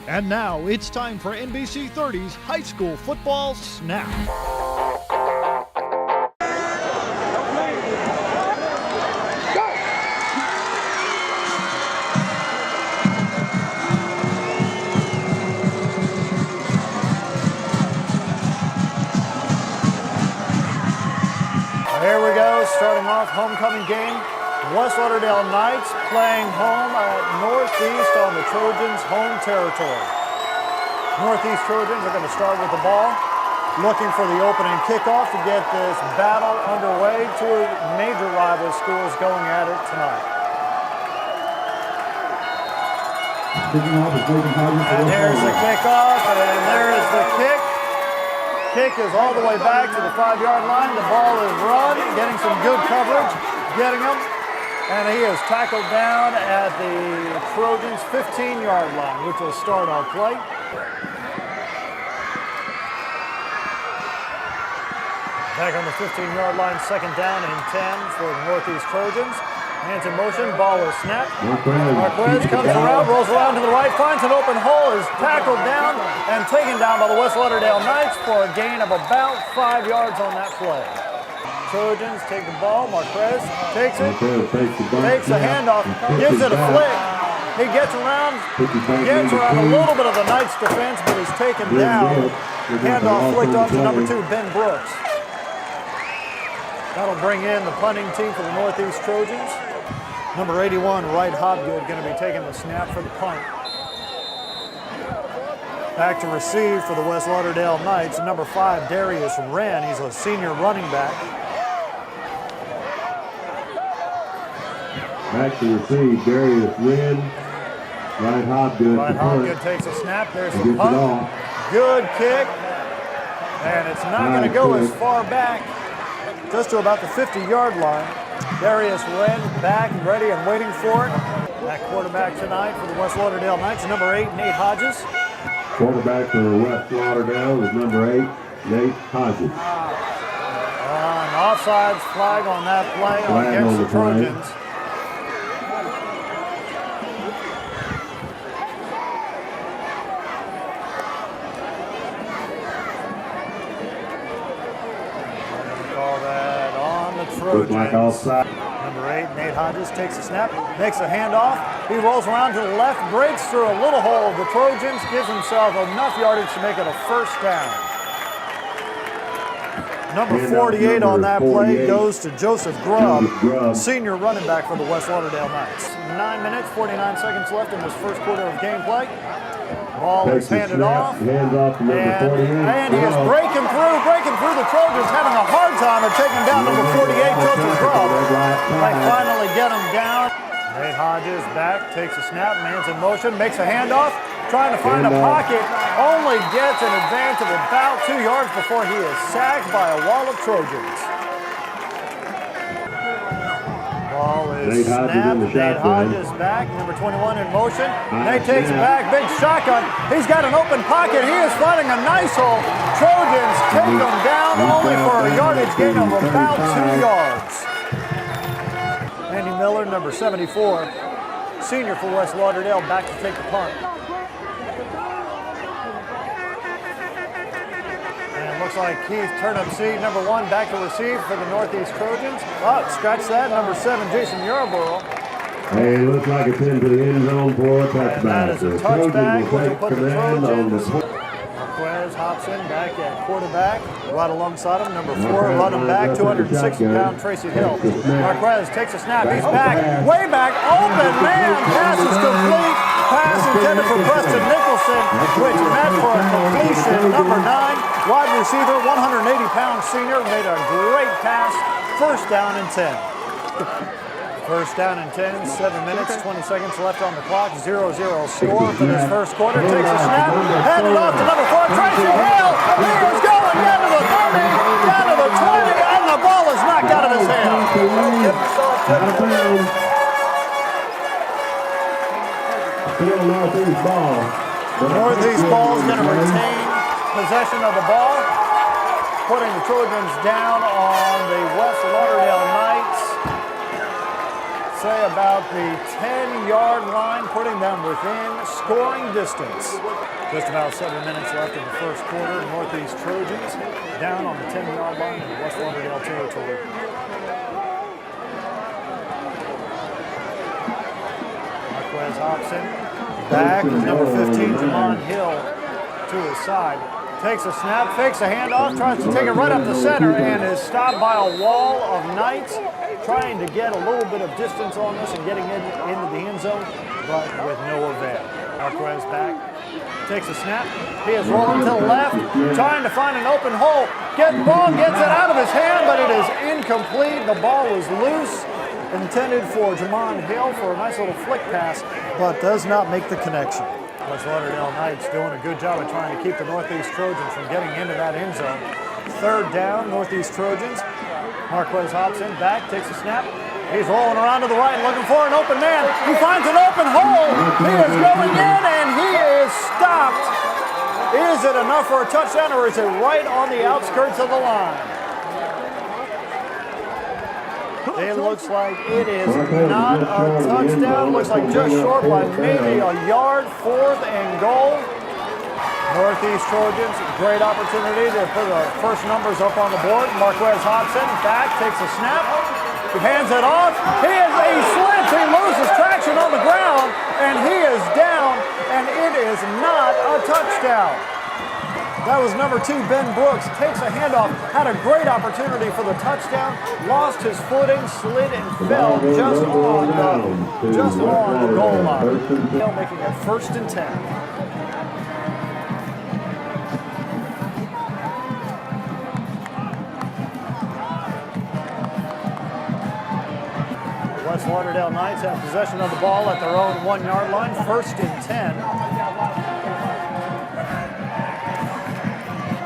And now it's time for NBC 30's High School Football Snap. Here we go, starting off homecoming game. West Lauderdale Knights playing home at Northeast on the Trojans' home territory. Northeast Trojans are going to start with the ball, looking for the opening kickoff to get this battle underway. Two major rival schools going at it tonight. And there's the kickoff, and there is the kick. Kick is all the way back to the 5-yard line. The ball is run, getting some good coverage, getting him. And he is tackled down at the Trojans' 15-yard line, which will start our play. Back on the 15-yard line, second down and 10 for the Northeast Trojans. Hands in motion, ball is snapped. Marquez comes around, rolls around to the right, finds an open hole, is tackled down and taken down by the West Lauderdale Knights for a gain of about 5 yards on that play. Trojans take the ball, Marquez takes it, takes the handoff, gives it a flick. He gets around a little bit of the Knights defense, but he's taken down. Handoff flicked off to number 2, Ben Brooks. That'll bring in the punting team for the Northeast Trojans. Number 81, Wright Hobgood, going to be taking the snap for the punt. Back to receive for the West Lauderdale Knights, number 5, Darius Wren. He's a senior running back. Back to receive, Darius Wren. Wright Hobgood. Wright Hobgood takes a snap. There's the punt. Good kick. And it's not going to go as far back, just to about the 50-yard line. Darius Wren back and ready and waiting for it. That quarterback tonight for the West Lauderdale Knights, number 8, Nate Hodges. Quarterback for West Lauderdale is number 8, Nate Hodges. An offsides flag on that play against the Trojans. Looks like offside. Number 8, Nate Hodges takes a snap, makes a handoff. He rolls around to the left, breaks through a little hole of the Trojans, gives himself enough yardage to make it a first down. Number 48 on that play goes to Joseph Grubb, senior running back for the West Lauderdale Knights. 9 minutes, 49 seconds left in this first quarter of gameplay. Ball is handed off, hands off to number 48. And he is breaking through the Trojans, having a hard time of taking down number 48, Joseph Grubb. They finally get him down. Nate Hodges back, takes a snap, man's in motion, makes a handoff, trying to find a pocket, only gets an advance of about 2 yards before he is sacked by a wall of Trojans. Ball is snapped. Nate Hodges back, number 21 in motion. Nate takes it back, big shotgun. He's got an open pocket. He is finding a nice hole. Trojans take him down only for a yardage gain of about 2 yards. Andy Miller, number 74, senior for West Lauderdale, back to take the punt. Looks like Keith Turnipseed, number 1, back to receive for the Northeast Trojans. Oh, scratch that. Number 7, Jason Yarborough. Hey, it looks like it's into the end zone for a touchback. That is a touchback, which will put the Trojans. Marquez hops in back at quarterback, right alongside him. Number 4, running back, 260-pound Tracy Hill. Marquez takes a snap. He's back, way back, open man. Pass is complete. Pass intended for Preston Nicholson, which met for a completion. Number 9. Wide receiver, 180-pound senior, made a great pass. First down and 10. First down and 10, 7 minutes, 20 seconds left on the clock. 0-0 score for this first quarter. Takes a snap, handed off to number 4, Tracy Hill. He is going down to the 30, down to the 20, and the ball is knocked out of his hand. The Northeast ball is going to retain possession of the ball, putting the Trojans down on the West Lauderdale Knights say about the 10-yard line, putting them within scoring distance. Just about 7 minutes left in the first quarter. Northeast Trojans down on the 10-yard line in West Lauderdale territory. Marquez Hobson back with number 15, Jamon Hill, to his side. Takes a snap, fakes a handoff, tries to take it right up the center, and is stopped by a wall of Knights, trying to get a little bit of distance on this and getting into the end zone, but with no avail. Marquez back, takes a snap. He is rolling to the left, trying to find an open hole. Ball gets it out of his hand, but it is incomplete. The ball was loose, intended for Jamon Hill for a nice little flick pass, but does not make the connection. West Lauderdale Knights doing a good job of trying to keep the Northeast Trojans from getting into that end zone. Third down, Northeast Trojans. Marquez Hobson back, takes a snap. He's rolling around to the right, looking for an open man. He finds an open hole. He is going in, and he is stopped. Is it enough for a touchdown, or is it right on the outskirts of the line? It looks like it is not a touchdown. Looks like just short by maybe a yard. 4th and goal. Northeast Trojans, great opportunity to put the first numbers up on the board. Marquez Hobson back, takes a snap. He hands it off. He slips. He loses traction on the ground, and he is down, and it is not a touchdown. That was number 2, Ben Brooks. Takes a handoff, had a great opportunity for the touchdown, lost his footing, slid and fell just on the goal line. Making it 1st and 10. West Lauderdale Knights have possession of the ball at their own 1-yard line, 1st and 10.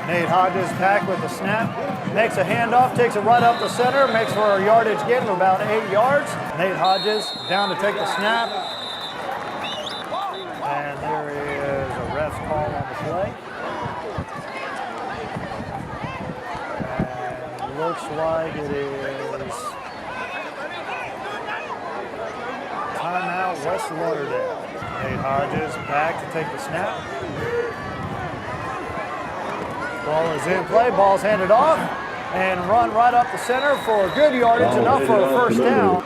Nate Hodges back with the snap, makes a handoff, takes it right up the center, makes for a yardage gain of about 8 yards. Nate Hodges down to take the snap. And there is a ref's call on the play. And it looks like it is timeout West Lauderdale. Nate Hodges back to take the snap. Ball is in play, ball's handed off, and run right up the center for good yardage, enough for a 1st down.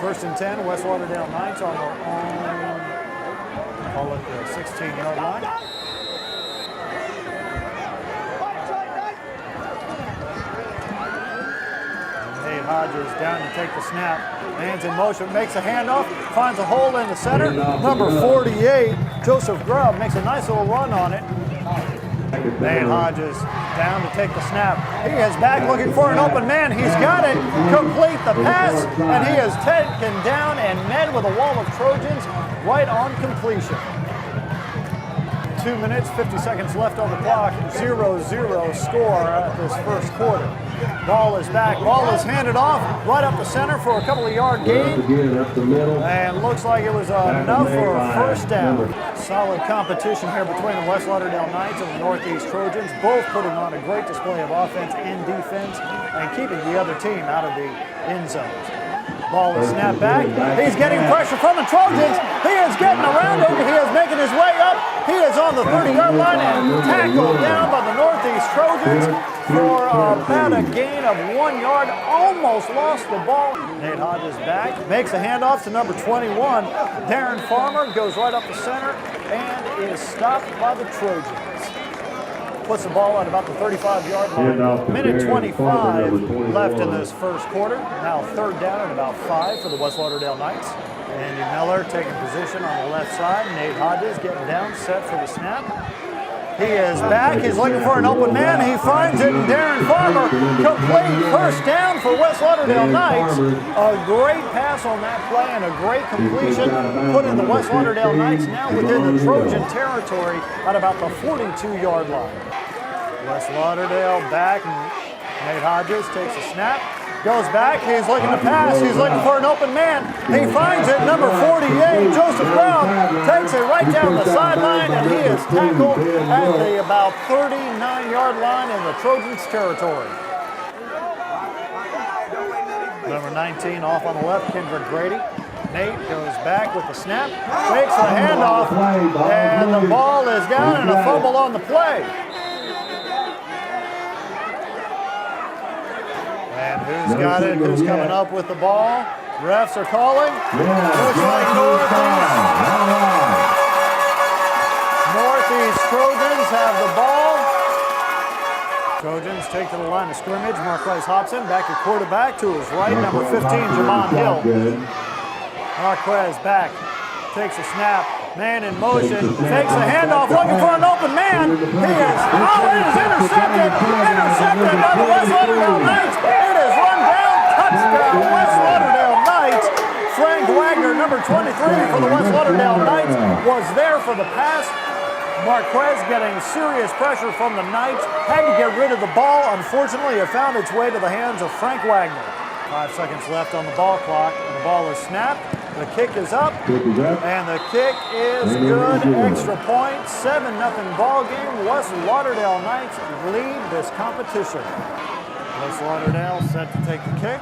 1st and 10, West Lauderdale Knights on their own, call it the 16-yard line. Nate Hodges down to take the snap, hands in motion, makes a handoff, finds a hole in the center. Number 48, Joseph Grubb, makes a nice little run on it. Nate Hodges down to take the snap. He is back looking for an open man. He's got it. Complete the pass, and he is taken down and met with a wall of Trojans right on completion. 2 minutes, 50 seconds left on the clock. 0-0 score at this first quarter. Ball is back. Ball is handed off right up the center for a couple of yard gain. And looks like it was enough for a 1st down. Solid competition here between the West Lauderdale Knights and the Northeast Trojans, both putting on a great display of offense and defense and keeping the other team out of the end zones. Ball is snapped back. He's getting pressure from the Trojans. He is getting around him. He is making his way up. He is on the 30-yard line and tackled down by the Northeast Trojans for about a gain of 1 yard. Almost lost the ball. Nate Hodges back, makes a handoff to number 21. Darren Farmer goes right up the center and is stopped by the Trojans. Puts the ball at about the 35-yard line. Minute 25 left in this first quarter. Now 3rd down and about 5 for the West Lauderdale Knights. Andy Miller taking position on the left side. Nate Hodges getting down, set for the snap. He is back. He's looking for an open man. He finds it, and Darren Farmer, complete 1st down for West Lauderdale Knights. A great pass on that play and a great completion, putting the West Lauderdale Knights now within the Trojan territory at about the 42-yard line. West Lauderdale back. Nate Hodges takes a snap. Goes back, he's looking to pass, he's looking for an open man. He finds it, number 48, Joseph Brown, takes it right down the sideline, and he is tackled at the about 39-yard line in the Trojans' territory. Number 19 off on the left, Kendrick Grady. Nate goes back with the snap, takes the handoff, and the ball is down and a fumble on the play. And who's got it? Who's coming up with the ball? Refs are calling. Looks like Northeast Trojans have the ball. Trojans take to the line of scrimmage. Marquez Hobson back at quarterback to his right. Number 15, Jamon Hill. Marquez back, takes a snap, man in motion, takes a handoff, looking for an open man. He is, it is intercepted by the West Lauderdale Knights. It is run down, touchdown, West Lauderdale Knights. Frank Wagner, number 23 for the West Lauderdale Knights, was there for the pass. Marquez getting serious pressure from the Knights, had to get rid of the ball. Unfortunately, it found its way to the hands of Frank Wagner. 5 seconds left on the ball clock, and the ball is snapped. The kick is up, and the kick is good. Extra point, 7-0 ball game. West Lauderdale Knights lead this competition. West Lauderdale set to take the kick.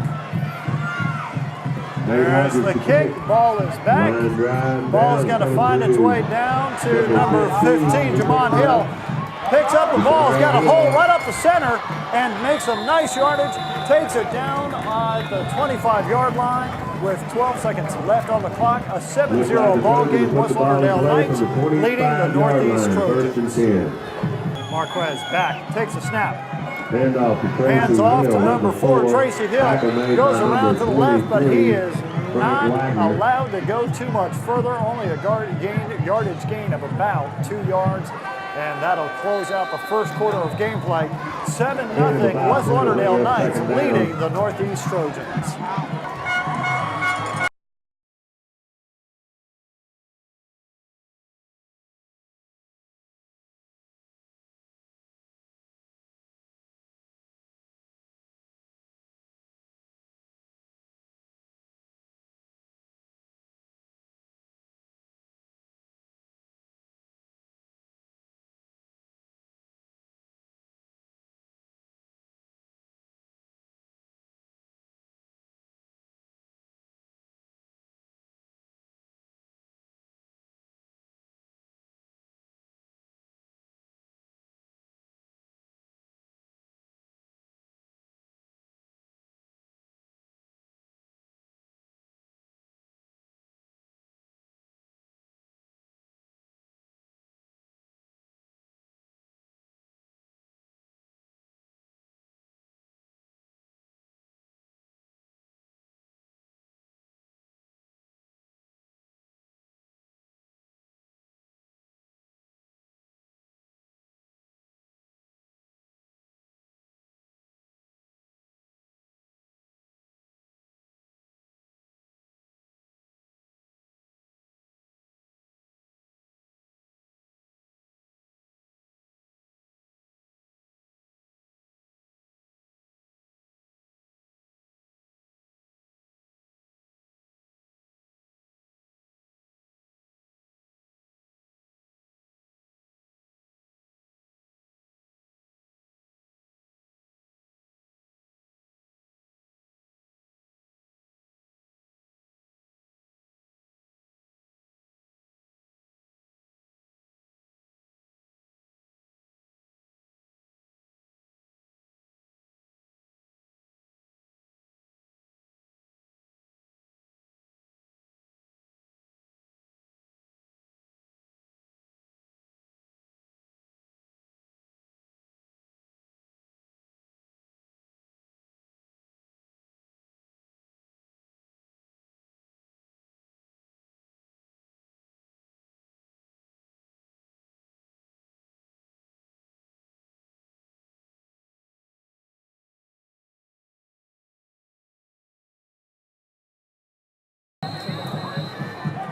There's the kick. Ball is back. Ball's going to find its way down to number 15, Jamon Hill. Picks up the ball, has got a hole right up the center, and makes some nice yardage. Takes it down at the 25-yard line with 12 seconds left on the clock. A 7-0 ball game. West Lauderdale Knights leading the Northeast Trojans. Marquez back, takes a snap. Hands off to number 4, Tracy Hill. Goes around to the left, but he is not allowed to go too much further. Only a yardage gain of about 2 yards. And that'll close out the first quarter of gameplay. 7-0 West Lauderdale Knights leading the Northeast Trojans.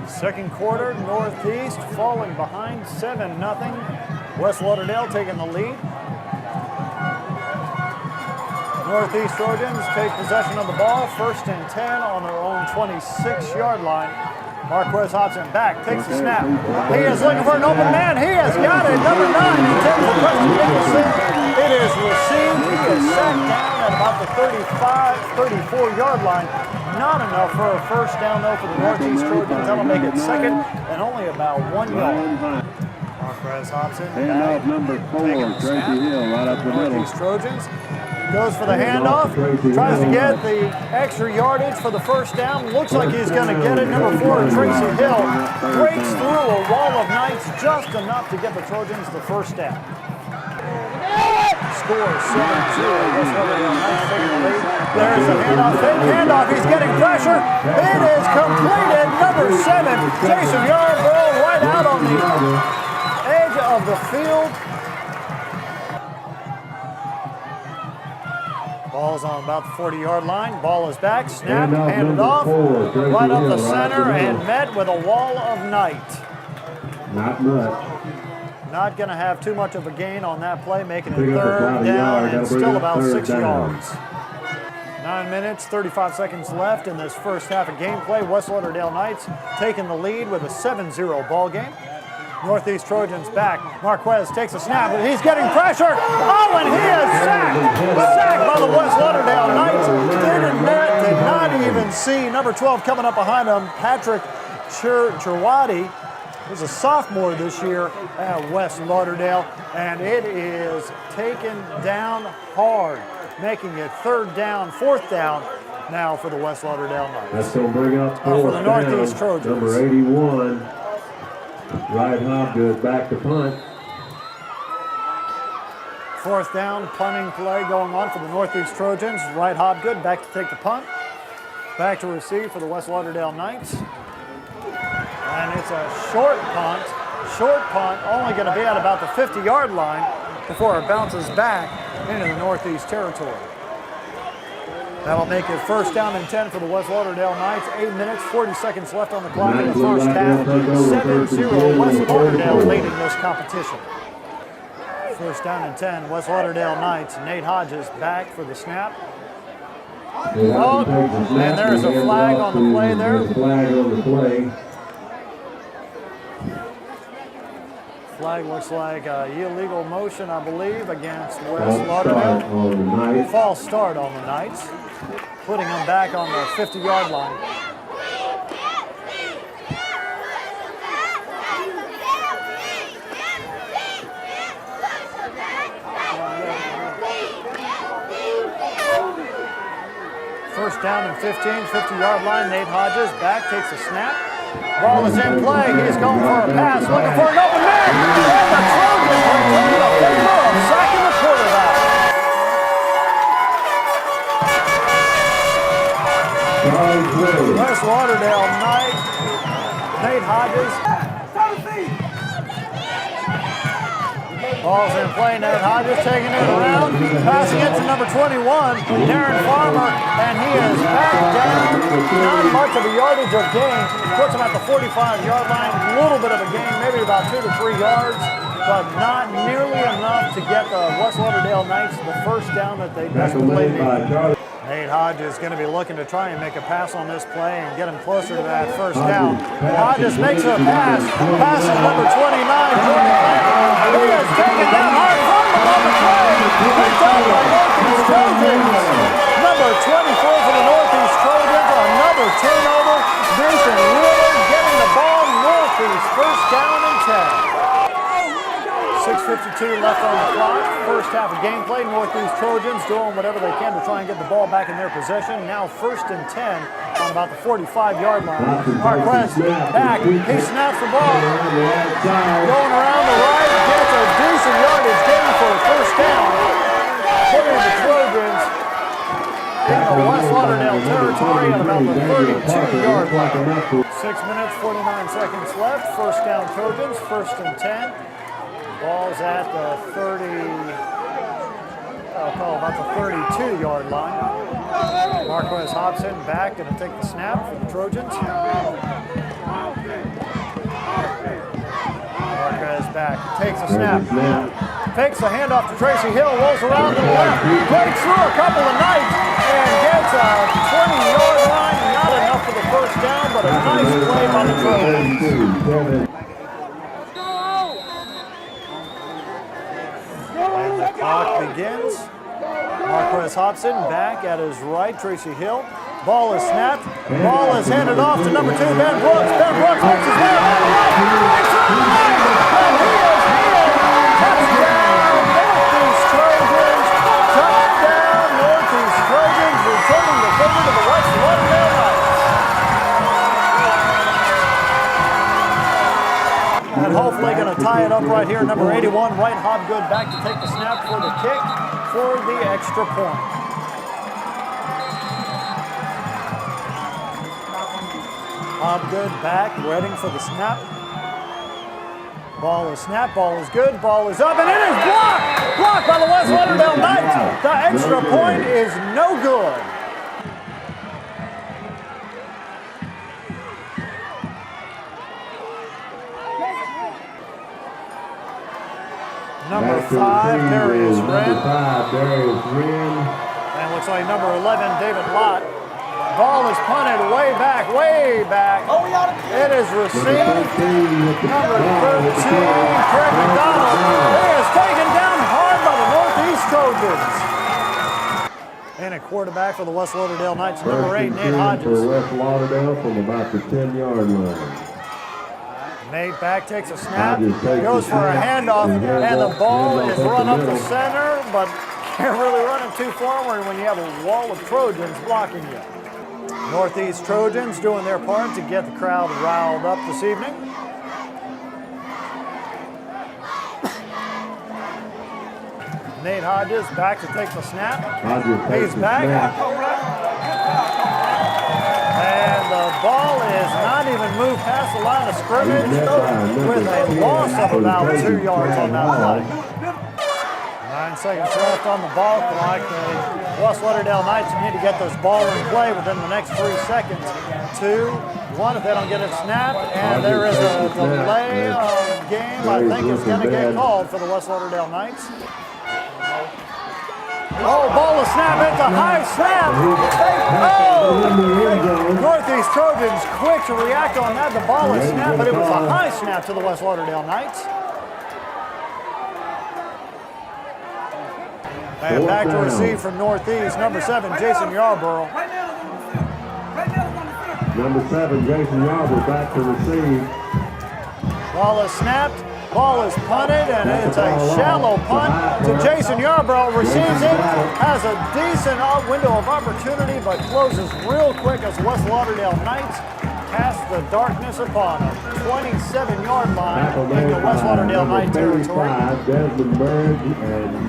Second quarter, Northeast falling behind 7-0. West Lauderdale taking the lead. Northeast Trojans take possession of the ball, 1st and 10 on their own 26-yard line. Marquez Hobson back, takes the snap. He is looking for an open man. He has got it. Number 9, intended for Preston Nicholson, It is received. He is set down at about the 34-yard line. Not enough for a first down, though, for the Northeast Trojans. That'll make it second and only about 1 yard. Marquez Hobson back, number 4, Tracy Hill, right up the middle. Northeast Trojans goes for the handoff, tries to get the extra yardage for the first down. Looks like he's going to get it. Number 4, Tracy Hill, breaks through a wall of Knights just enough to get the Trojans the first down. Score 7-0. There's a handoff, fake handoff. He's getting pressure. It is completed. Number 7, Jason Yarborough, right out on the edge of the field. Ball's on about the 40-yard line. Ball is back. Snap, handed off. Right up the center and met with a wall of Knight. Not much. Not going to have too much of a gain on that play, making it third down and still about 6 yards. 9 minutes, 35 seconds left in this first half of gameplay. West Lauderdale Knights taking the lead with a 7-0 ball game. Northeast Trojans back. Marquez takes a snap, but he's getting pressure. Oh, and he is sacked. Sacked by the West Lauderdale Knights. Did not even see number 12 coming up behind him, Patrick Cherwadi. He's a sophomore this year at West Lauderdale, and it is taken down hard, making it third down, fourth down now for the West Lauderdale Knights. That's going to bring up for the Northeast Trojans. Number 81, Wright Hobgood back to punt. Fourth down, punting play going on for the Northeast Trojans. Wright Hobgood back to take the punt. Back to receive for the West Lauderdale Knights. And it's a short punt. Short punt, only going to be at about the 50-yard line before it bounces back into the Northeast territory. That'll make it first down and 10 for the West Lauderdale Knights. 8 minutes, 40 seconds left on the clock in the first half. 7-0 West Lauderdale leading this competition. First down and 10, West Lauderdale Knights. Nate Hodges back for the snap. Oh, and there's a flag on the play there. Flag on the play. Flag looks like illegal motion, I believe, against West Lauderdale. False start on the Knights, putting them back on the 50-yard line. First down and 15, 50-yard line. Nate Hodges back, takes a snap. Ball is in play. He's going for a pass, looking for an open man. And the Trojans return the favor of sacking the quarterback. West Lauderdale Knights. Nate Hodges. Ball's in play. Nate Hodges taking it around, passing it to number 21, Darren Farmer, and he is back down. Not much of a yardage of gain. Puts him at the 45-yard line. A little bit of a gain, maybe about 2 to 3 yards, but not nearly enough to get the West Lauderdale Knights the first down that they desperately need. Nate Hodges is going to be looking to try and make a pass on this play and get him closer to that first down. Hodges makes a pass. Passes number 29, Jordan Clanton. He is taken down hard from on the play. Picked up by Northeast Trojans. Number 24 for the Northeast Trojans. Another turnover. Jason Wheeler getting the ball. Northeast first down and 10. 6:52 left on the clock. First half of gameplay. Northeast Trojans doing whatever they can to try and get the ball back in their possession. Now first and 10 on about the 45-yard line. Marquez back. He snaps the ball. Going around the right. Gets a decent yardage gain for a first down. Putting the Trojans in the West Lauderdale territory at about the 32-yard line. 6 minutes, 49 seconds left. First down Trojans. First and 10. Ball's at the 30, I'll call about the 32-yard line. Marquez Hobson back, going to take the snap for the Trojans. Marquez back, takes a snap. Fakes the handoff to Tracy Hill, rolls around to the left, breaks through a couple of Knights, and gets a 20-yard line. Not enough for the first down, but a nice play by the Trojans. Clock begins. Marquez Hobson back at his right. Tracy Hill. Ball is snapped. Ball is handed off to number 2, Ben Brooks. Ben Brooks makes his way up the right. And he is in. Touchdown, Northeast Trojans. Touchdown, Northeast Trojans, returning the favor to the West Lauderdale Knights. And hopefully going to tie it up right here. Number 81, Wright Hobgood back to take the snap for the kick for the extra point. Hobgood back, ready for the snap. Ball is snapped, ball is good, ball is up, and it is blocked! Blocked by the West Lauderdale Knights. The extra point is no good. Number 5, Darius Wren. And looks like number 11, David Lott. Ball is punted way back, way back. It is received. Number 13, Craig McDonald. He is taken down hard by the Northeast Trojans. And a quarterback for the West Lauderdale Knights, number 8, Nate Hodges. For West Lauderdale from about the 10-yard line. Nate back takes a snap, goes for a handoff, and the ball is run up the center, but can't really run it too forward when you have a wall of Trojans blocking you. Northeast Trojans doing their part to get the crowd riled up this evening. Nate Hodges back to take the snap. He's back. And the ball is not even moved past the line of scrimmage with a loss of about 2 yards on that play. 9 seconds left on the ball clock. The West Lauderdale Knights need to get this ball in play within the next 3 seconds. 2, 1 if they don't get it snapped. And there is a delay of game. I think is going to get called for the West Lauderdale Knights. Oh, ball is snapped. It's a high snap. Oh! Northeast Trojans quick to react on that. The ball is snapped, but it was a high snap to the West Lauderdale Knights. And back to receive from Northeast, number 7, Jason Yarborough. Number 7, Jason Yarborough back to receive. Ball is snapped. Ball is punted, and it's a shallow punt to Jason Yarborough. Receives it, has a decent window of opportunity, but closes real quick as West Lauderdale Knights cast the darkness upon a 27-yard line into West Lauderdale Knight territory.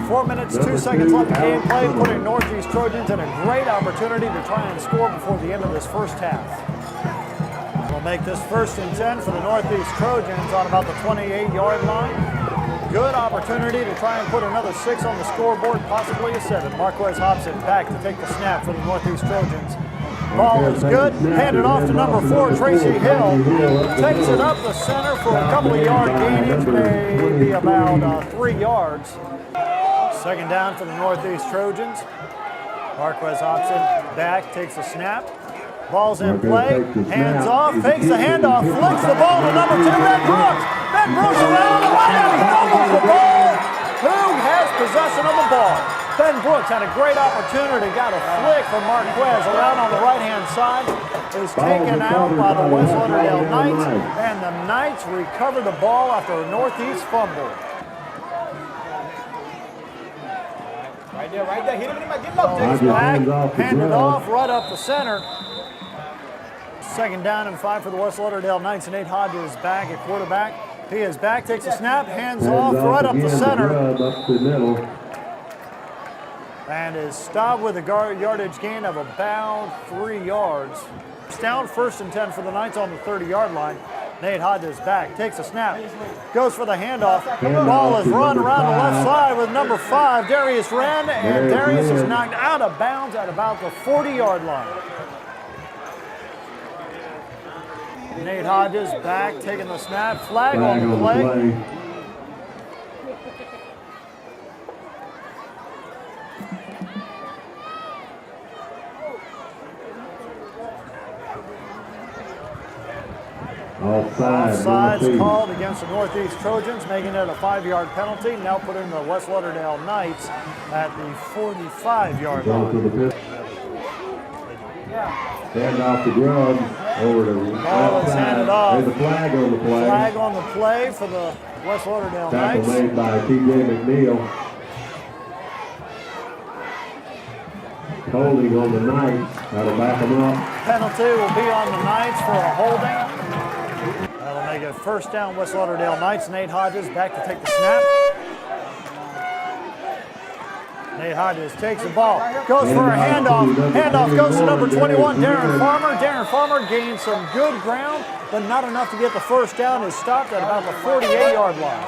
4 minutes, 2 seconds left in gameplay, putting Northeast Trojans in a great opportunity to try and score before the end of this first half. We'll make this 1st and 10 for the Northeast Trojans on about the 28-yard line. Good opportunity to try and put another 6 on the scoreboard, possibly a 7. Marquez Hobson back to take the snap for the Northeast Trojans. Ball is good, handed off to number 4, Tracy Hill. Takes it up the center for a couple of yard gainage, maybe about 3 yards. 2nd down for the Northeast Trojans. Marquez Hobson back, takes a snap. Ball's in play, hands off, fakes the handoff, flicks the ball to number 2, Ben Brooks. Ben Brooks around the line, and he fumbles the ball. Who has possession of the ball? Ben Brooks had a great opportunity, got a flick from Marquez around on the right-hand side. Is taken out by the West Lauderdale Knights, and the Knights recover the ball after a Northeast fumble. Right there. Hit him in the middle. Back, handed off right up the center. 2nd down and 5 for the West Lauderdale Knights, and Nate Hodges back at quarterback. He is back, takes a snap, hands off right up the center. And is stopped with a yardage gain of about 3 yards. It's down 1st and 10 for the Knights on the 30-yard line. Nate Hodges back, takes a snap, goes for the handoff. Ball is run around the left side with number 5, Darius Wren, and Darius is knocked out of bounds at about the 40-yard line. Nate Hodges back, taking the snap, flag on the play. Offsides called against the Northeast Trojans, making it a 5-yard penalty. Now putting the West Lauderdale Knights at the 45-yard line. Hand off the Grubbs over to the Ball is handed off. There's a flag on the play. Flag on the play for the West Lauderdale Tackle Knights. made by T.J. McNeil. Holding on the Knights. That'll back them up. Penalty will be on the Knights for a holding. That'll make it first down West Lauderdale Knights. Nate Hodges back to take the snap. Nate Hodges takes the ball, goes for a handoff. Handoff goes to number 21, Darren Farmer. Darren Farmer gains some good ground, but not enough to get the first down. Is stopped at about the 48-yard line.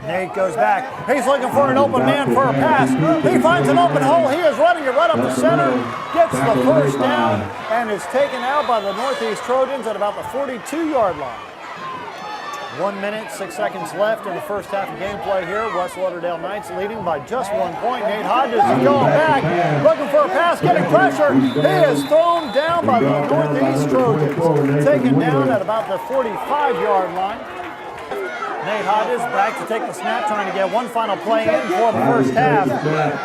Nate goes back. He's looking for an open man for a pass. He finds an open hole. He is running it right up the center. Gets the first down and is taken out by the Northeast Trojans at about the 42-yard line. 1 minute, 6 seconds left in the first half of gameplay here. West Lauderdale Knights leading by just 1 point. Nate Hodges is going back, looking for a pass, getting pressure. He is thrown down by the Northeast Trojans. Taken down at about the 45-yard line. Nate Hodges back to take the snap, trying to get one final play in for the first half.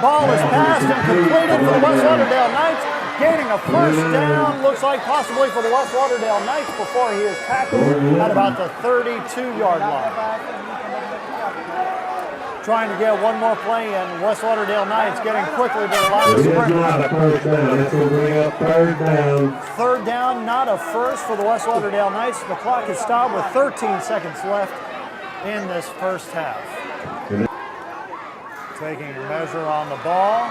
Ball is passed and completed for the West Lauderdale Knights. Gaining a first down, looks like possibly for the West Lauderdale Knights before he is tackled at about the 32-yard line. Trying to get one more play in. West Lauderdale Knights getting quickly to the line of scrimmage. Not a first down. This will bring up third down. Third down, not a first for the West Lauderdale Knights. The clock is stopped with 13 seconds left in this first half. Taking a measure on the ball.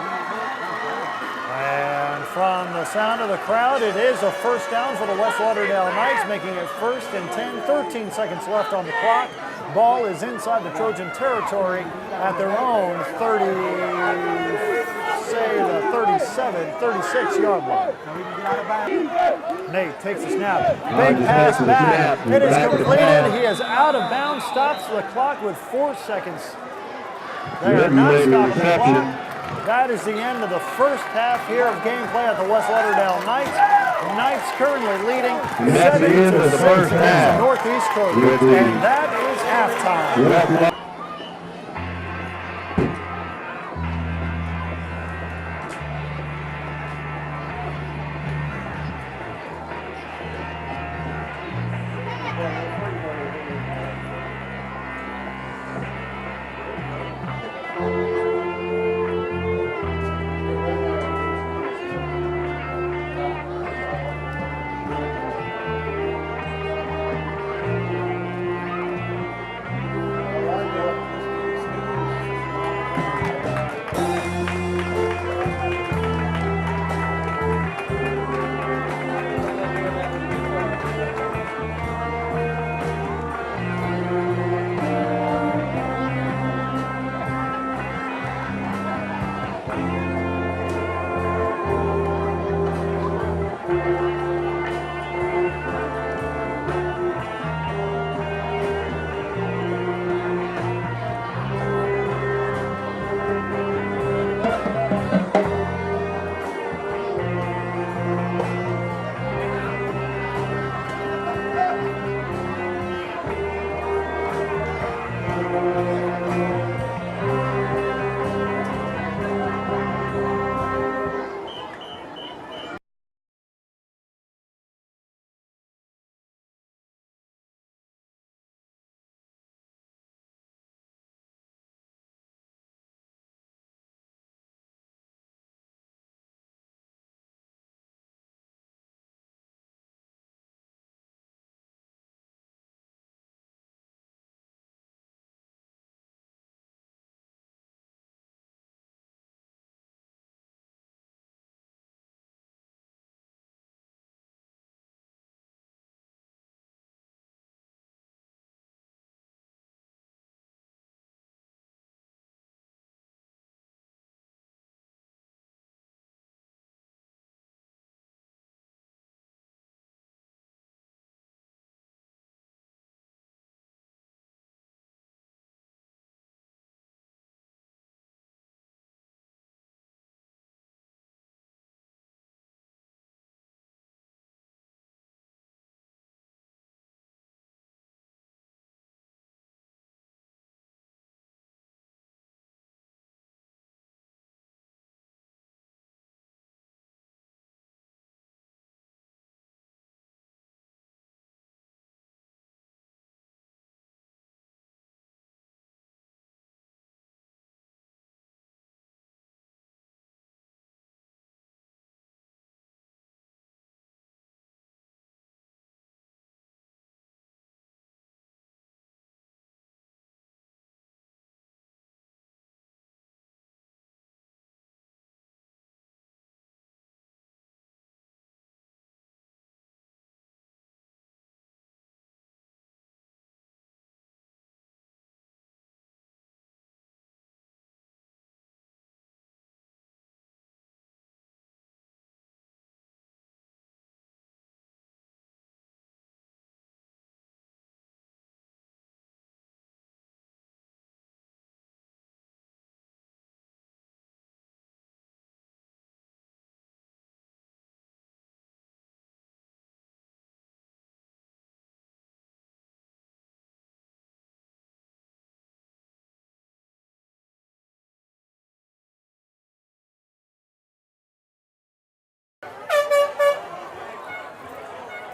And from the sound of the crowd, it is a first down for the West Lauderdale Knights, making it first and 10, 13 seconds left on the clock. Ball is inside the Trojan territory at their own 36-yard line. Nate takes a snap. Big pass back. It is completed. He is out of bounds, stops the clock with 4 seconds. They are not stopping the clock. That is the end of the first half here of gameplay at the West Lauderdale Knights. The Knights currently leading 7-6 against the Northeast Trojans. And that is halftime.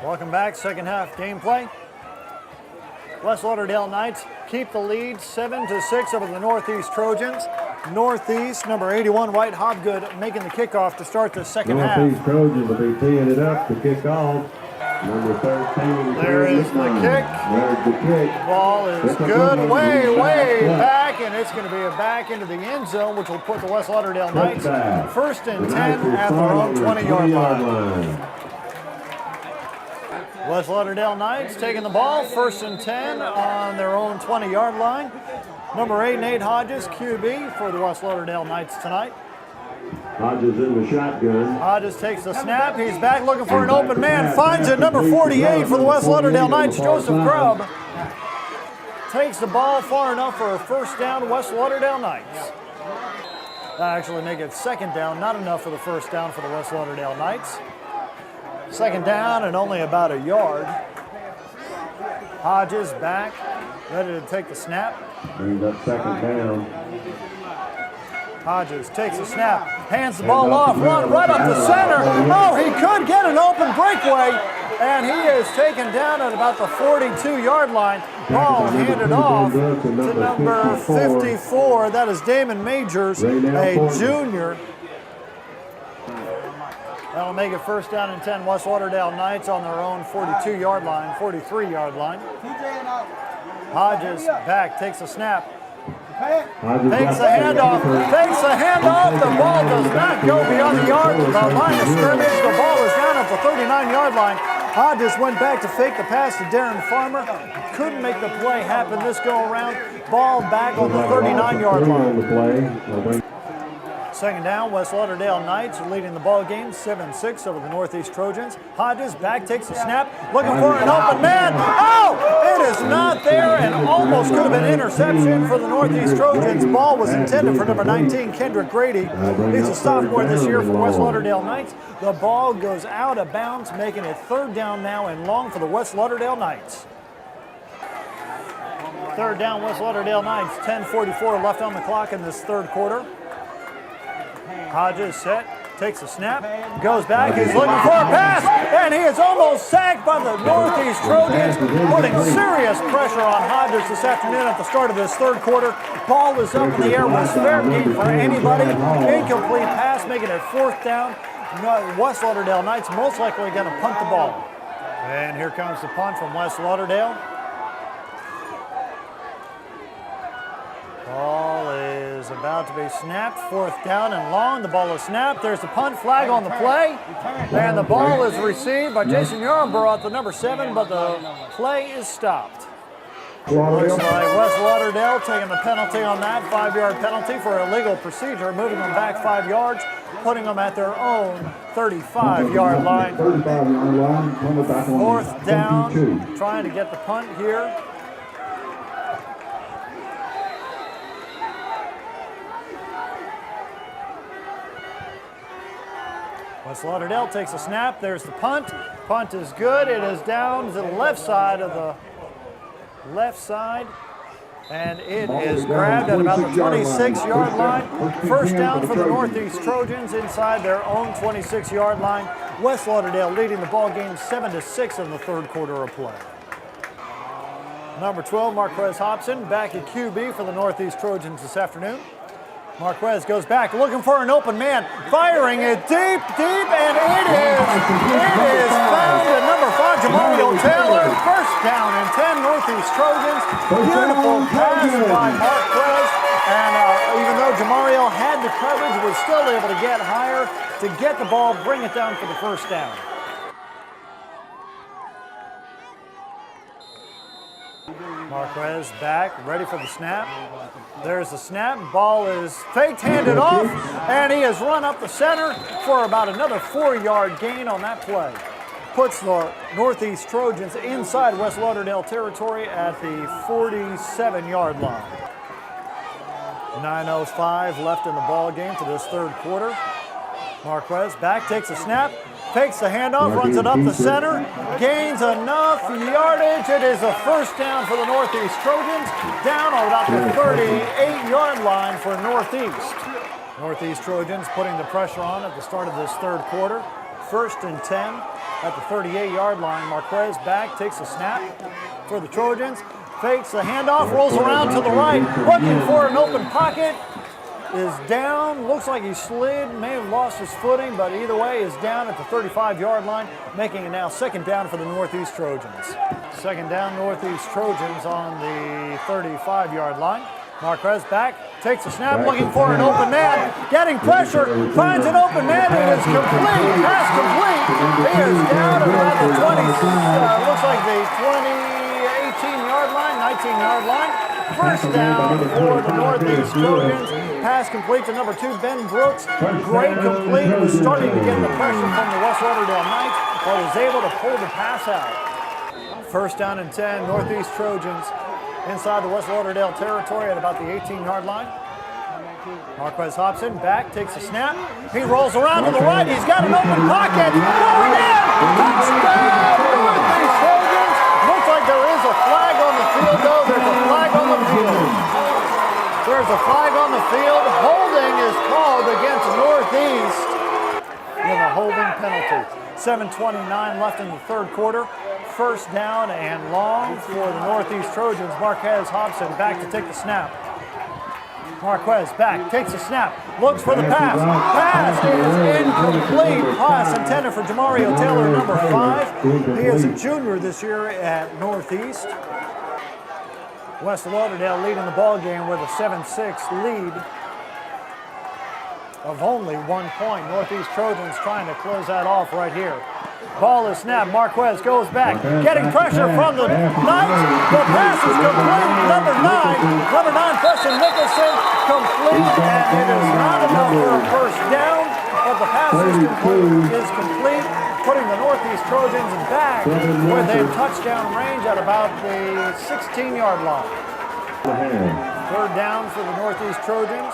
Welcome back, second half gameplay. West Lauderdale Knights keep the lead 7-6 over the Northeast Trojans. Northeast, number 81, White Hobgood, making the kickoff to start the second half. Northeast Trojans will be teeing it up to kick off. Number 13. There is the kick. There's the kick. Ball is good, way back, and it's going to be a back into the end zone, which will put the West Lauderdale Knights first and 10 at their own 20-yard line. West Lauderdale Knights taking the ball, first and 10 on their own 20-yard line. Number 8, Nate Hodges, QB for the West Lauderdale Knights tonight. Hodges in the shotgun. Hodges takes the snap. He's back looking for an open man. Finds it, number 48 for the West Lauderdale Knights, Joseph Grubb. Takes the ball far enough for a first down, West Lauderdale Knights. Actually make it second down, not enough for the first down for the West Lauderdale Knights. Second down and only about a yard. Hodges back, ready to take the snap. Brings up second down. Hodges takes a snap, hands the ball off, run right up the center. Oh, he could get an open breakaway, and he is taken down at about the 42-yard line. Ball handed off to number 54. That is Damon Majors, a junior. That'll make it first down and 10. West Lauderdale Knights on their own 42-yard line, 43-yard line. Hodges back, takes a snap. Takes the handoff. The ball does not go beyond the line of scrimmage. The ball is down at the 39-yard line. Hodges went back to fake the pass to Darren Farmer. Couldn't make the play happen this go around. Ball back on the 39-yard line. Second down, West Lauderdale Knights are leading the ball game 7-6 over the Northeast Trojans. Hodges back, takes a snap, looking for an open man. Oh, it is not there, and almost could have been interception for the Northeast Trojans. Ball was intended for number 19, Kendrick Grady. He's a sophomore this year for West Lauderdale Knights. The ball goes out of bounds, making it third down now and long for the West Lauderdale Knights. Third down, West Lauderdale Knights, 10:44 left on the clock in this third quarter. Hodges set, takes a snap, goes back, he's looking for a pass, and he is almost sacked by the Northeast Trojans, putting serious pressure on Hodges this afternoon at the start of this third quarter. Ball is up in the air, was fair game for anybody. Incomplete pass, making it fourth down. West Lauderdale Knights most likely going to punt the ball. And here comes the punt from West Lauderdale. Ball is about to be snapped, fourth down and long. The ball is snapped. There's the punt flag on the play. And the ball is received by Jason Yarnborough at the number 7, but the play is stopped. Looks like West Lauderdale taking the penalty on that, 5-yard penalty for illegal procedure, moving them back 5 yards, putting them at their own 35-yard line. Fourth down, trying to get the punt here. West Lauderdale takes a snap. There's the punt. Punt is good. It is down to the left side and it is grabbed at about the 26-yard line. First down for the Northeast Trojans inside their own 26-yard line. West Lauderdale leading the ball game 7-6 in the third quarter of play. Number 12, Marquez Hobson, back at QB for the Northeast Trojans this afternoon. Marquez goes back, looking for an open man, firing it deep, and it is found at number 5, Jamario Taylor. First down and 10, Northeast Trojans. Beautiful pass by Marquez, and even though Jamario had the coverage, was still able to get higher to get the ball, bring it down for the first down. Marquez back, ready for the snap. There's the snap. Ball is faked, handed off, and he has run up the center for about another 4-yard gain on that play. Puts the Northeast Trojans inside West Lauderdale territory at the 47-yard line. 9:05 left in the ball game for this third quarter. Marquez back, takes a snap, takes the handoff, runs it up the center, gains enough yardage. It is a first down for the Northeast Trojans, down on about the 38-yard line for Northeast. Northeast Trojans putting the pressure on at the start of this third quarter. First and 10 at the 38-yard line. Marquez back, takes a snap for the Trojans. Fakes the handoff, rolls around to the right, looking for an open pocket. Is down, looks like he slid, may have lost his footing, but either way is down at the 35-yard line, making it now second down for the Northeast Trojans. Second down, Northeast Trojans on the 35-yard line. Marquez back, takes a snap, looking for an open man, getting pressure, finds an open man, it is complete, pass complete. He is down at about the 20, looks like the 18-yard line, 19-yard line. First down for the Northeast Trojans. Pass complete to number 2, Ben Brooks. Great complete. Was starting to get the pressure from the West Lauderdale Knights, but was able to pull the pass out. First down and 10, Northeast Trojans inside the West Lauderdale territory at about the 18-yard line. Marquez Hobson back, takes a snap. He rolls around to the right. He's got an open pocket. Going in. Touchdown, Northeast Trojans. Looks like there is a flag on the field, though. There's a flag on the field. There's a flag on the field. Holding is called against Northeast with a holding penalty. 7:29 left in the third quarter. First down and long for the Northeast Trojans. Marquez Hobson back to take the snap. Marquez back, takes a snap, looks for the pass. Pass is incomplete. Pass intended for Jamario Taylor, number 5. He is a junior this year at Northeast. West Lauderdale leading the ball game with a 7-6 lead of only 1 point. Northeast Trojans trying to close that off right here. Ball is snapped. Marquez goes back, getting pressure from the Knights. The pass is complete. Number 9, Preston Nicholson, complete, and it is not enough for a first down, but the pass is complete, putting the Northeast Trojans back within touchdown range at about the 16-yard line. Third down for the Northeast Trojans.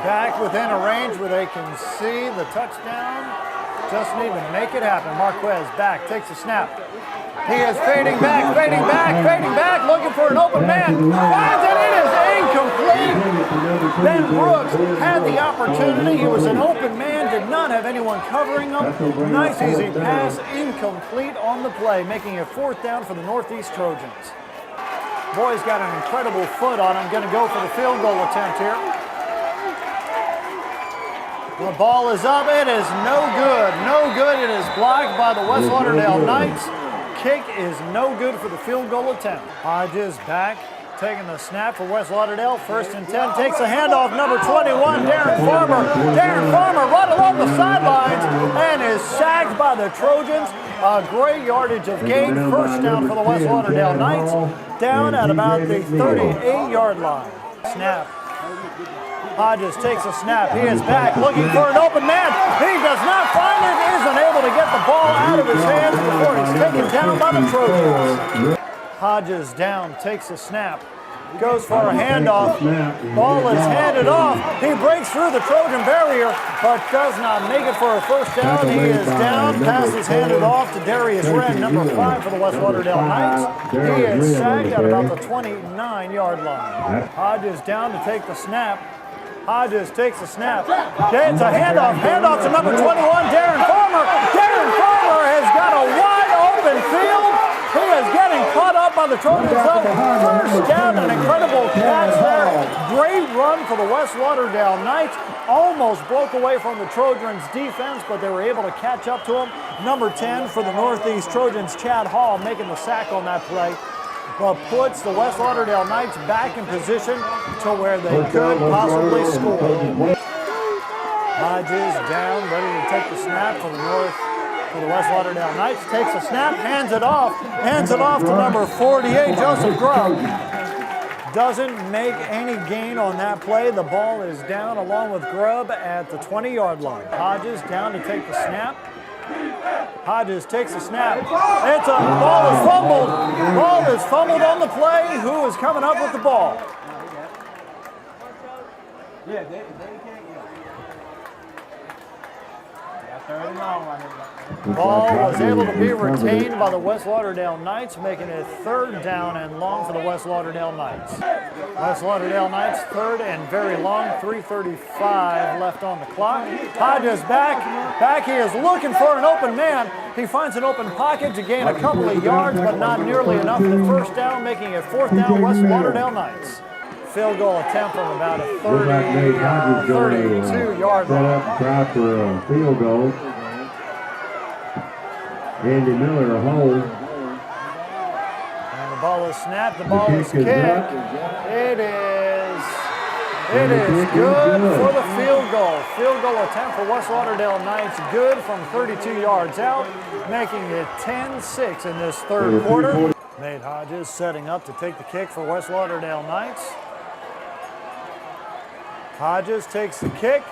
Back within a range where they can see the touchdown. Just need to make it happen. Marquez back, takes a snap. He is fading back, looking for an open man. Finds it, it is incomplete. Ben Brooks had the opportunity. He was an open man, did not have anyone covering him. Nice easy pass, incomplete on the play, making it fourth down for the Northeast Trojans. Boy's got an incredible foot on him. Going to go for the field goal attempt here. The ball is up. It is no good. No good. It is blocked by the West Lauderdale Knights. Kick is no good for the field goal attempt. Hodges back, taking the snap for West Lauderdale. First and 10. Takes a handoff. Number 21, Darren Farmer. Darren Farmer right along the sidelines and is sacked by the Trojans. A great yardage of gain. First down for the West Lauderdale Knights. Down at about the 38-yard line. Snap. Hodges takes a snap. He is back looking for an open man. He does not find it. Isn't able to get the ball out of his hands before he's taken down by the Trojans. Hodges down, takes a snap. Goes for a handoff. Ball is handed off. He breaks through the Trojan barrier, but does not make it for a first down. He is down. Pass is handed off to Darius Wren, number 5 for the West Lauderdale Knights. He is sacked at about the 29-yard line. Hodges down to take the snap. Hodges takes a snap. It's a handoff. Handoff to number 21, Darren Farmer. Darren Farmer has got a wide open field. He is getting caught up by the Trojans. First down, an incredible catch there. Great run for the West Lauderdale Knights. Almost broke away from the Trojans' defense, but they were able to catch up to him. Number 10 for the Northeast Trojans, Chad Hall, making the sack on that play. But puts the West Lauderdale Knights back in position to where they could possibly score. Hodges down, ready to take the snap for the West Lauderdale Knights. Takes a snap, hands it off to number 48, Joseph Grubb. Doesn't make any gain on that play. The ball is down along with Grubb at the 20-yard line. Hodges down to take the snap. Hodges takes a snap. Ball is fumbled. Ball is fumbled on the play. Who is coming up with the ball? Yeah, they can't get it. Third and long right here. Ball was able to be retained by the West Lauderdale Knights, making it 3rd down and long for the West Lauderdale Knights. West Lauderdale Knights 3rd and very long, 3:35 left on the clock. Hodges back. He is looking for an open man. He finds an open pocket to gain a couple of yards, but not nearly enough for the 1st down, making it 4th down West Lauderdale Knights. Field goal attempt from about a 32-yard line. Set up, try for a field goal. Andy Miller a hold. And the ball is snapped. The ball is kicked. It is good for the field goal. Field goal attempt for West Lauderdale Knights, good from 32 yards out, making it 10-6 in this 3rd quarter. Nate Hodges setting up to take the kick for West Lauderdale Knights. Hodges takes the kick,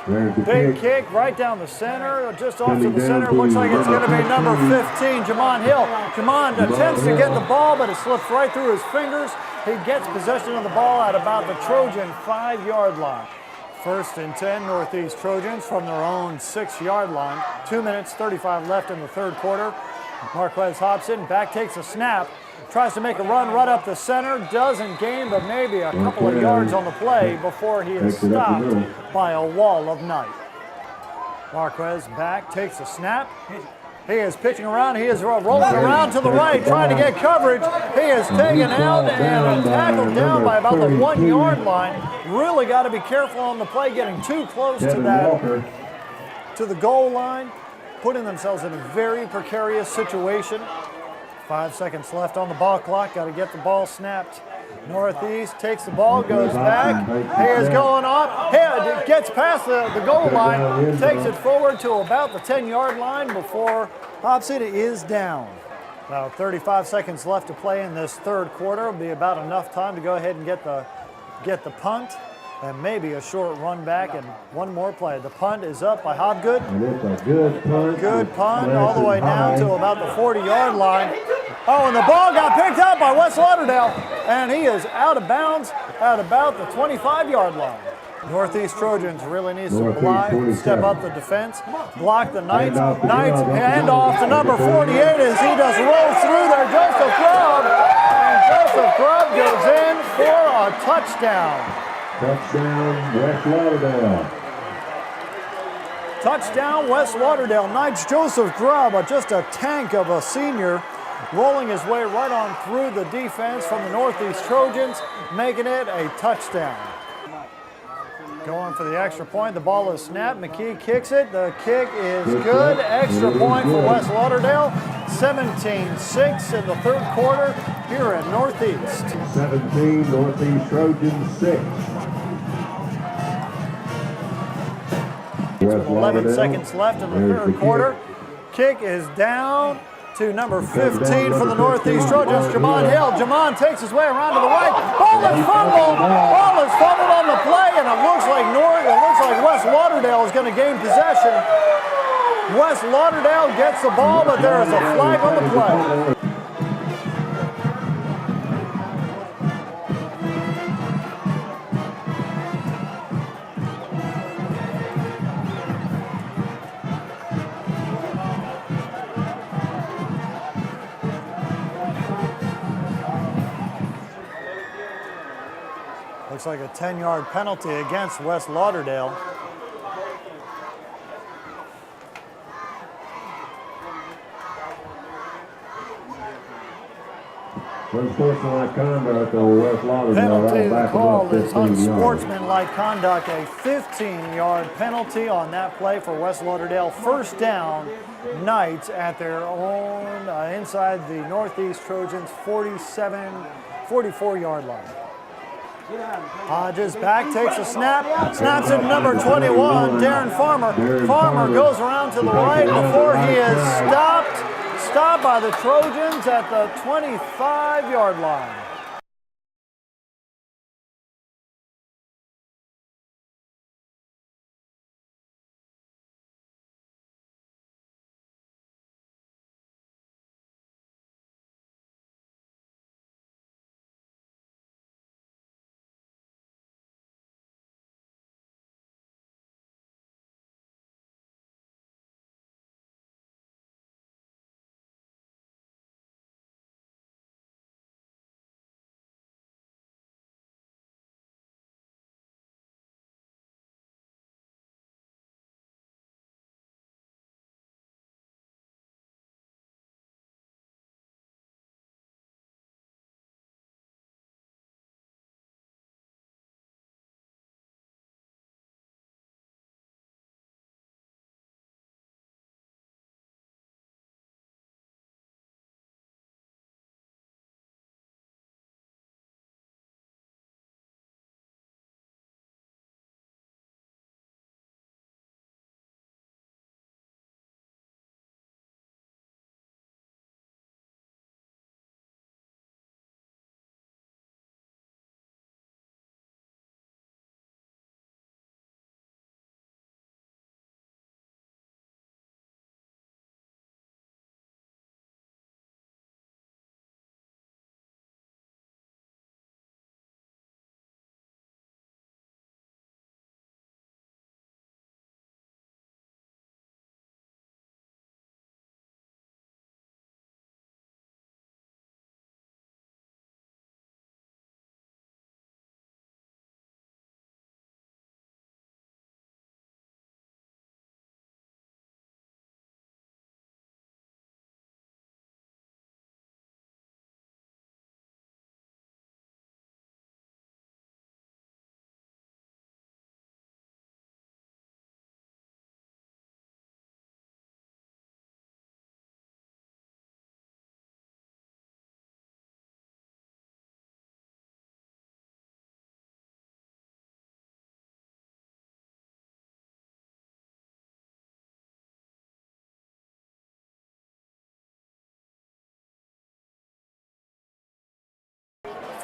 big kick right down the center, just off to the center. Looks like it's going to be number 15, Jamon Hill. Jamon attempts to get the ball, but it slips right through his fingers. He gets possession of the ball at about the Trojan 5-yard line. 1st and 10, Northeast Trojans from their own 6-yard line. 2 minutes, 35 left in the 3rd quarter. Marquez Hobson back takes a snap. Tries to make a run right up the center, doesn't gain but maybe a couple of yards on the play before he is stopped by a wall of Knight. Marquez back, takes a snap. He is pitching around, he is rolling around to the right, trying to get coverage. He is taken out and tackled down by about the 1-yard line. Really got to be careful on the play, getting too close to the goal line, putting themselves in a very precarious situation. 5 seconds left on the ball clock. Got to get the ball snapped. Northeast takes the ball, goes back. He is going off. He gets past the goal line, takes it forward to about the 10-yard line before Hobson is down. About 35 seconds left to play in this 3rd quarter. It'll be about enough time to go ahead and get the punt and maybe a short run back and one more play. The punt is up by Hobgood. And it's a good punt. Good punt all the way down to about the 40-yard line. Oh, and the ball got picked up by West Lauderdale, and he is out of bounds at about the 25-yard line. Northeast Trojans really needs to step up the defense, block the Knights. Knights hand off to number 48 as he just rolls through there. Joseph Grubb, and Joseph Grubb goes in for a touchdown. Touchdown, West Lauderdale. Touchdown, West Lauderdale Knights. Joseph Grubb, just a tank of a senior, rolling his way right on through the defense from the Northeast Trojans, making it a touchdown. Going for the extra point. The ball is snapped. McKee kicks it. The kick is good. Extra point for West Lauderdale. 17-6 in the 3rd quarter here at Northeast. 17, Northeast Trojans 6. With 11 seconds left in the 3rd quarter. Kick is down to number 15 for the Northeast Trojans, Jamon Hill. Jamon takes his way around to the right. Ball is fumbled. Ball is fumbled on the play, and it looks like West Lauderdale is going to gain possession. West Lauderdale gets the ball, but there is a flag on the play. Looks like a 10-yard penalty against West Lauderdale. Unsportsmanlike conduct on West Lauderdale. Penalty called is unsportsmanlike conduct, a 15-yard penalty on that play for West Lauderdale. 1st down, Knights at their own, inside the Northeast Trojans 44-yard line. Hodges back, takes a snap, snaps it to number 21, Darren Farmer. Farmer goes around to the right before he is stopped by the Trojans at the 25-yard line.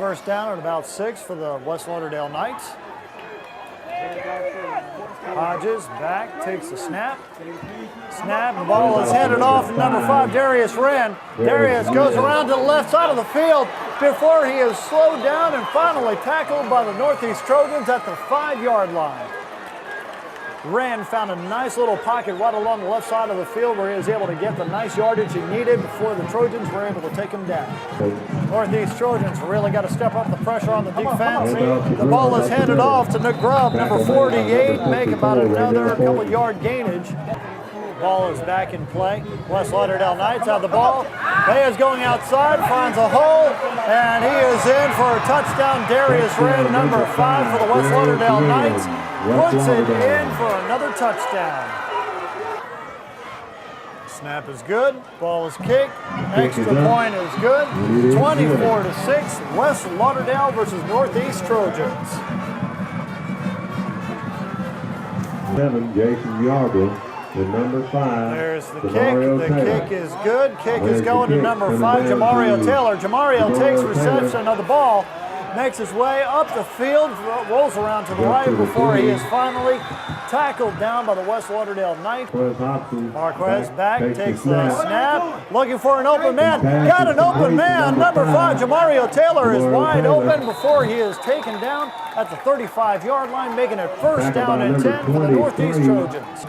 first down at about 6 for the West Lauderdale Knights. Hodges back, takes the snap. Snap, the ball is handed off to number 5, Darius Wren. Darius goes around to the left side of the field before he is slowed down and finally tackled by the Northeast Trojans at the 5-yard line. Wren found a nice little pocket right along the left side of the field where he was able to get the nice yardage he needed before the Trojans were able to take him down. Northeast Trojans really got to step up the pressure on the defense. The ball is handed off to Nick Grubb, number 48, make about another couple yard gainage. Ball is back in play. West Lauderdale Knights have the ball. Bay is going outside, finds a hole, and he is in for a touchdown. Darius Wren, number 5 for the West Lauderdale Knights, puts it in for another touchdown. Snap is good. Ball is kicked. Extra point is good. 24-6. West Lauderdale versus Northeast Trojans. 7, Jason Yarborough. The number 5. There's the kick. The kick is good. Kick is going to number 5, Jamario Taylor. Jamario takes reception of the ball, makes his way up the field, rolls around to the right before he is finally tackled down by the West Lauderdale Knights. Marquez back, takes the snap, looking for an open man. Got an open man. Number 5, Jamario Taylor is wide open before he is taken down at the 35-yard line, making it first down and 10 for the Northeast Trojans.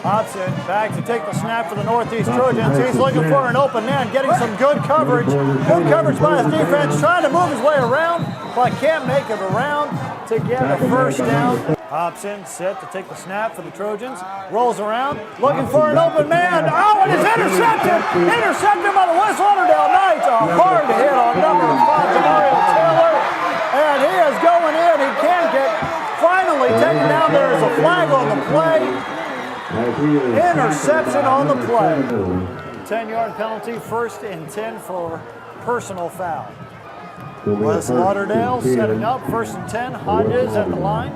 Hobson back to take the snap for the Northeast Trojans. He's looking for an open man, getting some good coverage. Good coverage by his defense, trying to move his way around, but can't make it around to get a first down. Hobson set to take the snap for the Trojans. Rolls around, looking for an open man. Oh, and it's intercepted! Intercepted by the West Lauderdale Knights. A hard hit on number 5, Jamario Taylor. And he is going in. He can't get finally taken down. There is a flag on the play. Interception on the play. 10-yard penalty, 1st and 10 for personal foul. West Lauderdale setting up, 1st and 10. Hodges at the line.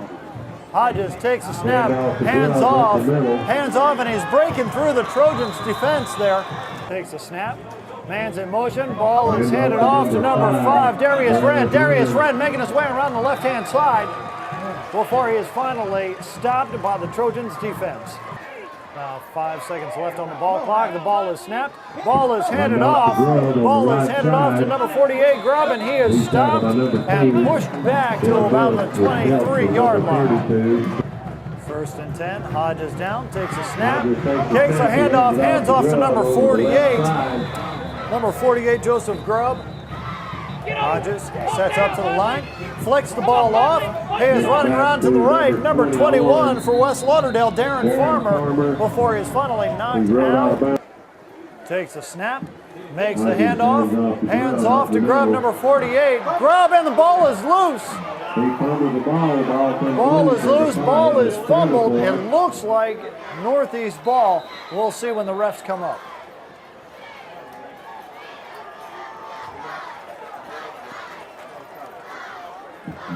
Hodges takes a snap, hands off, and he's breaking through the Trojans' defense there. Takes a snap, man's in motion, ball is handed off to number 5, Darius Wren. Darius Wren making his way around the left-hand side before he is finally stopped by the Trojans' defense. 5 seconds left on the ball clock. The ball is snapped. Ball is handed off. Ball is handed off to number 48, Grubb, and he is stopped and pushed back to about the 23-yard line. 1st and 10. Hodges down, takes a snap, takes a handoff, hands off to number 48. Number 48, Joseph Grubb. Hodges sets up to the line, flicks the ball off. He is running around to the right. Number 21 for West Lauderdale, Darren Farmer, before he is finally knocked out. Takes a snap, makes the handoff, hands off to Grubb, number 48. Grubb, and the ball is loose. Ball is loose, ball is fumbled. It looks like Northeast ball. We'll see when the refs come up.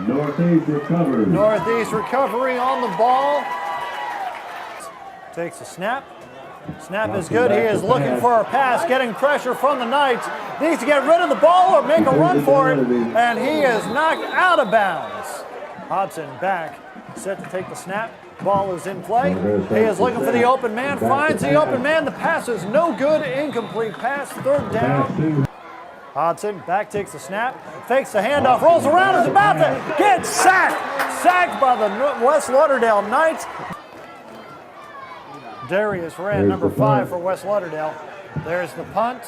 Northeast recovery. Northeast recovery on the ball. Takes a snap. Snap is good. He is looking for a pass, getting pressure from the Knights. Needs to get rid of the ball or make a run for it, and he is knocked out of bounds. Hobson back, set to take the snap. Ball is in play. He is looking for the open man, finds the open man. The pass is no good. Incomplete pass, 3rd down. Hodson back, takes the snap, fakes the handoff, rolls around, is about to get sacked. Sacked by the West Lauderdale Knights. Darius Wren, number 5 for West Lauderdale. There's the punt,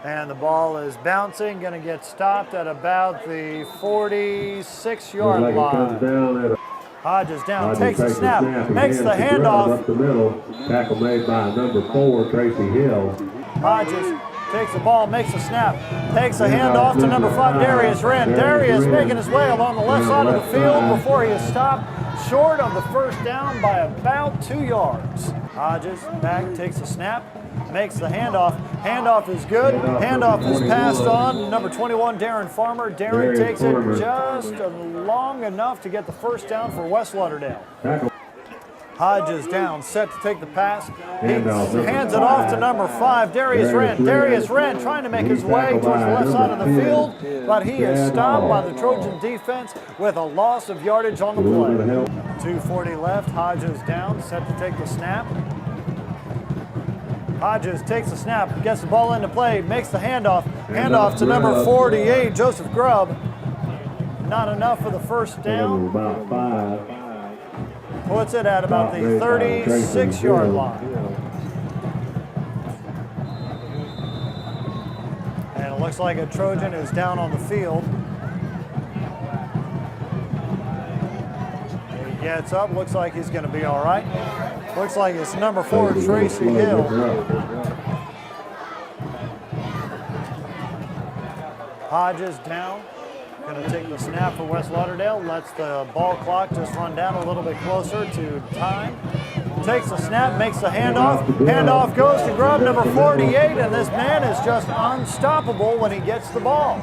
and the ball is bouncing, going to get stopped at about the 46-yard line. Hodges down, takes the snap, makes the handoff. Up the middle, tackle made by number 4, Tracy Hill. Hodges takes the ball, makes the snap, takes a handoff to number 5, Darius Wren. Darius making his way along the left side of the field before he is stopped short of the first down by about 2 yards. Hodges back, takes a snap, makes the handoff. Handoff is good. Handoff is passed on. Number 21, Darren Farmer. Darren takes it just long enough to get the first down for West Lauderdale. Hodges down, set to take the pass. He Handoff. hands it off to number 5, Darius Wren. Darius Wren trying to make his way towards the left side of the field, but he is stopped by the Trojan defense with a loss of yardage on the play. 2:40 left, Hodges down, set to take the snap. Hodges takes the snap, gets the ball into play, makes the handoff. Handoff to number 48, Joseph Grubb. Not enough for the first down. About 5. Puts it at about the 36-yard line. And it looks like a Trojan is down on the field. He gets up, looks like he's going to be all right. Looks like it's number 4, Tracy Hill. Hodges down. Going to take the snap for West Lauderdale. Lets the ball clock just run down a little bit closer to time. Takes the snap, makes the handoff. Handoff goes to Grubb, number 48, and this man is just unstoppable when he gets the ball.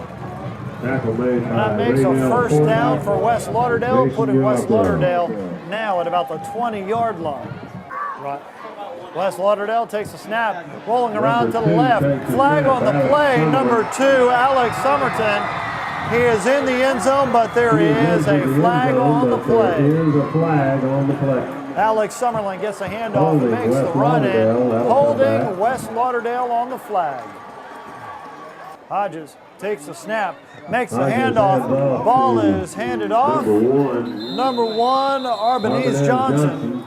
That makes a first down for West Lauderdale, putting West Lauderdale now at about the 20-yard line. Right. West Lauderdale takes the snap, rolling around to the left. Flag on the play, number 2, Alex Somerton. He is in the end zone, but there is a flag on the play. There is a flag on the play. Alex Summerlin gets a handoff and makes the run in, holding West Lauderdale on the flag. Hodges takes the snap, makes the handoff. Ball is handed off. Number 1, Arbanese Johnson.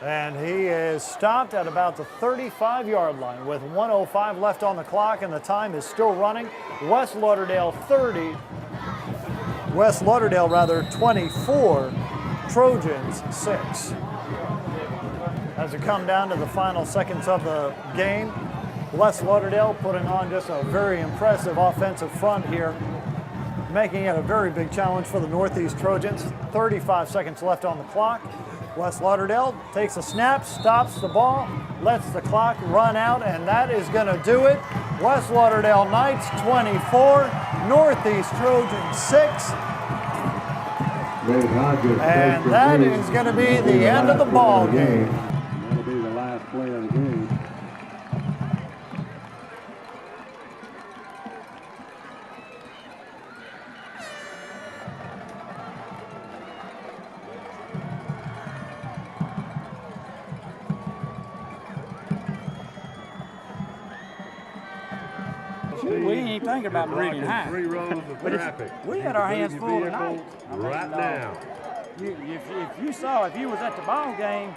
And he is stopped at about the 35-yard line with 1:05 left on the clock, and the time is still running. West Lauderdale 24, Trojans 6. As we come down to the final seconds of the game, West Lauderdale putting on just a very impressive offensive front here, making it a very big challenge for the Northeast Trojans. 35 seconds left on the clock. West Lauderdale takes a snap, stops the ball, lets the clock run out, and that is going to do it. West Lauderdale Knights 24, Northeast Trojans 6. And that is going to be the end of the ball game. That'll be the last play of the game. We ain't thinking about Meridian High. 3 rows of traffic. We had our hands full tonight. Right now. If you was at the ball game,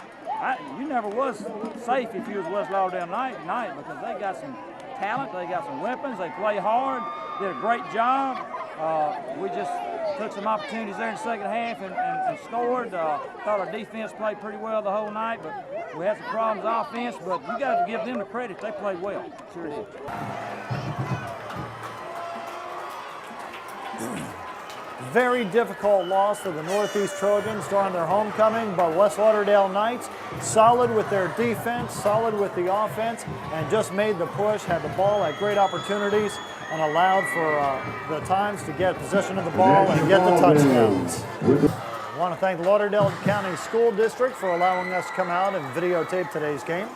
you never was safe if you was West Lauderdale tonight because they got some talent, they got some weapons, they play hard, did a great job. We just took some opportunities there in the second half and scored. Thought our defense played pretty well the whole night, but we had some problems offense, but you got to give them the credit. They played well. Sure did. Very difficult loss for the Northeast Trojans during their homecoming, but West Lauderdale Knights solid with their defense, solid with the offense, and just made the push, had the ball, had great opportunities, and allowed for the Times to get possession of the ball and get the touchdowns. I want to thank the Lauderdale County School District for allowing us to come out and videotape today's game.